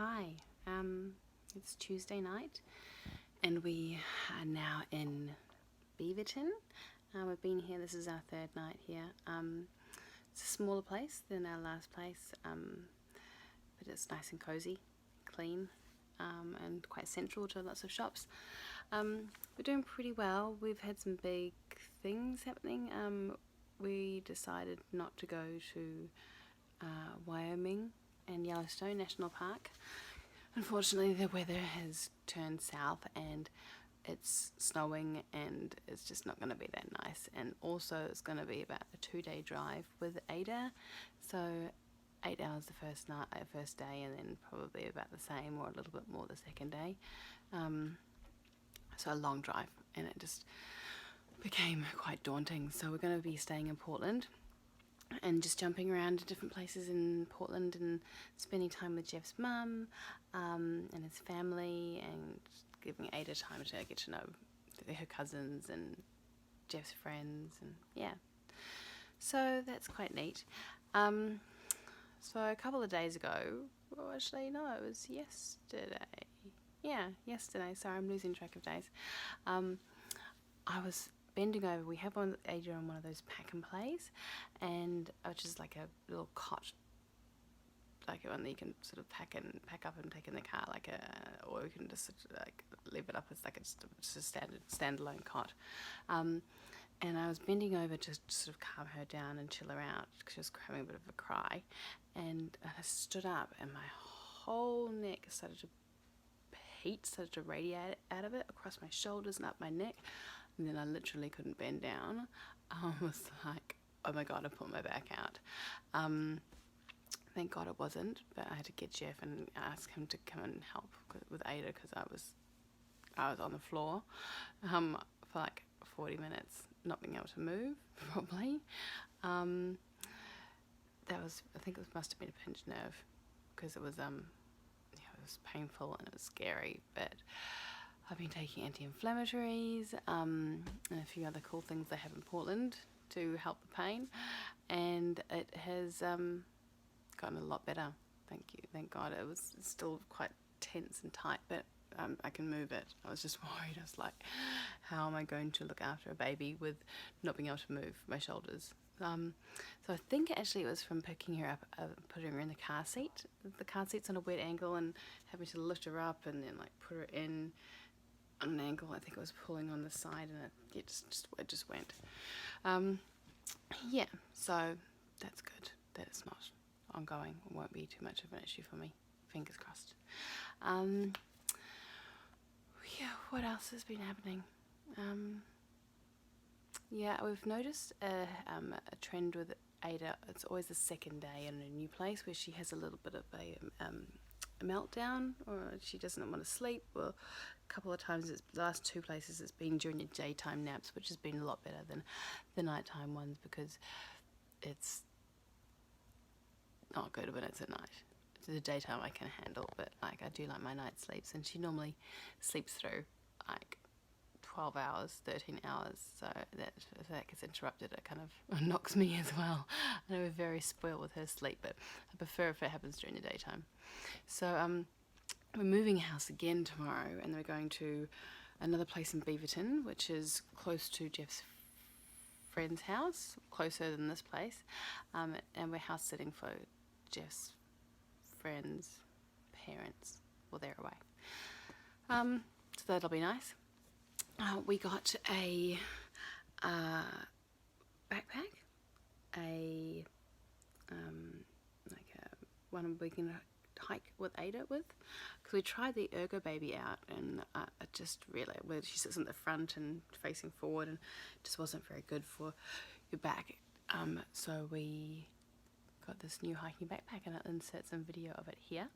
Hi, it's Tuesday night and we are now in Beaverton. We've been here, this is our third night here. It's a smaller place than our last place, but it's nice and cozy, clean, and quite central to lots of shops. We're doing pretty well. We've had some big things happening. We decided not to go to Wyoming and Yellowstone National Park. Unfortunately, the weather has turned south and it's snowing and it's just not going to be that nice, and also it's going to be about a 2-day drive with Ada, so 8 hours the first day, and then probably about the same or a little bit more the second day. So a long drive, and it just became quite daunting. So we're going to be staying in Portland and just jumping around to different places in Portland and spending time with Jeff's mum and his family, and giving Ada time to get to know her cousins and Jeff's friends, and yeah, so that's quite neat. So a couple of days ago, well, actually no, it was yesterday. Yeah, yesterday, sorry, I'm losing track of days. I was bending over. We have Ada on one of those pack and plays, and which is like a little cot, like one that you can sort of pack up and take in the car, or you can just sort of like leave it up as like it's just a standalone cot. And I was bending over to sort of calm her down and chill her out because she was having a bit of a cry, and I stood up and my whole neck started to radiate out of it across my shoulders and up my neck. And then I literally couldn't bend down. I was like, oh my god, I put my back out. Thank god it wasn't, but I had to get Jeff and ask him to come and help with Ada because I was on the floor for like 40 minutes, not being able to move probably. I think it must have been a pinched nerve because it was it was painful and it was scary, but I've been taking anti-inflammatories and a few other cool things they have in Portland to help the pain, and it has gotten a lot better. Thank God. It was still quite tense and tight, but I can move it. I was just worried. I was like, how am I going to look after a baby with not being able to move my shoulders? So I think actually it was from picking her up, putting her in the car seat. The car seat's on a weird angle, and having to lift her up and then like put her in on an angle. I think it was pulling on the side, and it just went. Yeah, so that's good that it's not ongoing. It won't be too much of an issue for me. Fingers crossed. Yeah, what else has been happening? Yeah, we've noticed a trend with Ada. It's always the second day in a new place where she has a little bit of a meltdown, or she doesn't want to sleep. Well, a couple of times, the last 2 places it's been during the daytime naps, which has been a lot better than the nighttime ones because it's not good when it's at night. The daytime I can handle, but like I do like my night sleeps, and she normally sleeps through like 12 hours, 13 hours, so if that gets interrupted, it kind of knocks me as well. I know we're very spoiled with her sleep, but I prefer if it happens during the daytime. So we're moving house again tomorrow, and we're going to another place in Beaverton, which is close to Jeff's friend's house, closer than this place, and we're house sitting for Jeff's friends' parents while they're away. So that'll be nice. We got a backpack, one we can hike with Ada with, because we tried the Ergo Baby out, and it just really, where she sits in the front and facing forward, and it just wasn't very good for your back. So we got this new hiking backpack, and I'll insert some video of it here.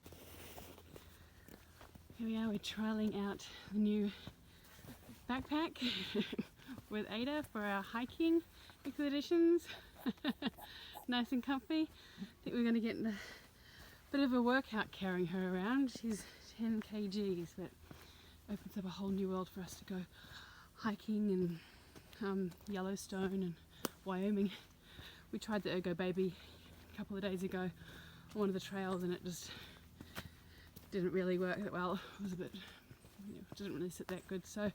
Here we are, we're trialing out the new backpack with Ada for our hiking expeditions. Nice and comfy. I think we're going to get a bit of a workout carrying her around. She's 10 kgs, but opens up a whole new world for us to go hiking in Yellowstone and Wyoming. We tried the Ergo Baby a couple of days ago on one of the trails, and it just didn't really work that well. It was a bit, didn't really sit that good. So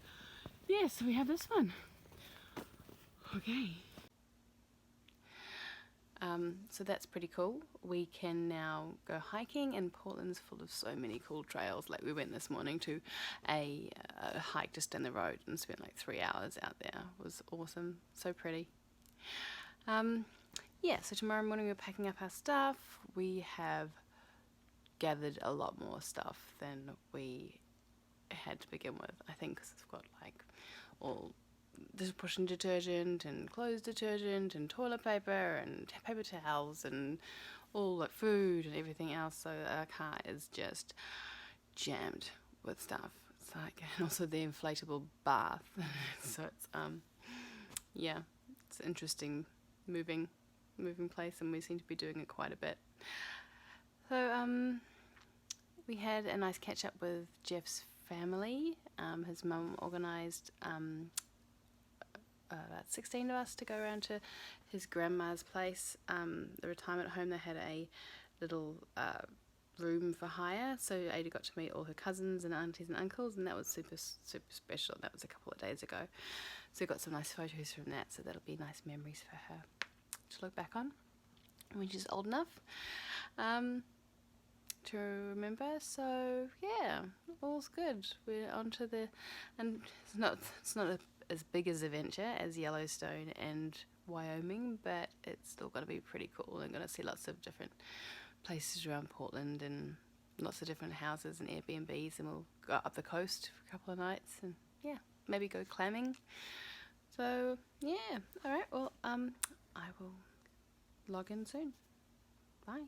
yeah, so we have this one. Okay. So that's pretty cool. We can now go hiking, and Portland's full of so many cool trails. Like we went this morning to a hike just down the road and spent like 3 hours out there. It was awesome, so pretty. Yeah, so tomorrow morning we're packing up our stuff. We have gathered a lot more stuff than we had to begin with, I think, because it's got like all dishwashing detergent and clothes detergent and toilet paper and paper towels and all like food and everything else. So our car is just jammed with stuff. It's like, and also the inflatable bath. So it's yeah, it's interesting moving place, and we seem to be doing it quite a bit. So we had a nice catch up with Jeff's family. His mum organised about 16 of us to go around to his grandma's place, the retirement home. They had a little room for hire, so Ada got to meet all her cousins and aunties and uncles, and that was super special. That was a couple of days ago, so we got some nice photos from that, so that'll be nice memories for her to look back on when she's old enough to remember. So yeah, all's good. We're on to the, and it's not as big as adventure as Yellowstone and Wyoming, but it's still going to be pretty cool. I'm going to see lots of different places around Portland and lots of different houses and Airbnbs, and we'll go up the coast for a couple of nights and yeah, maybe go clamming. So yeah, all right, well I will log in soon. Bye.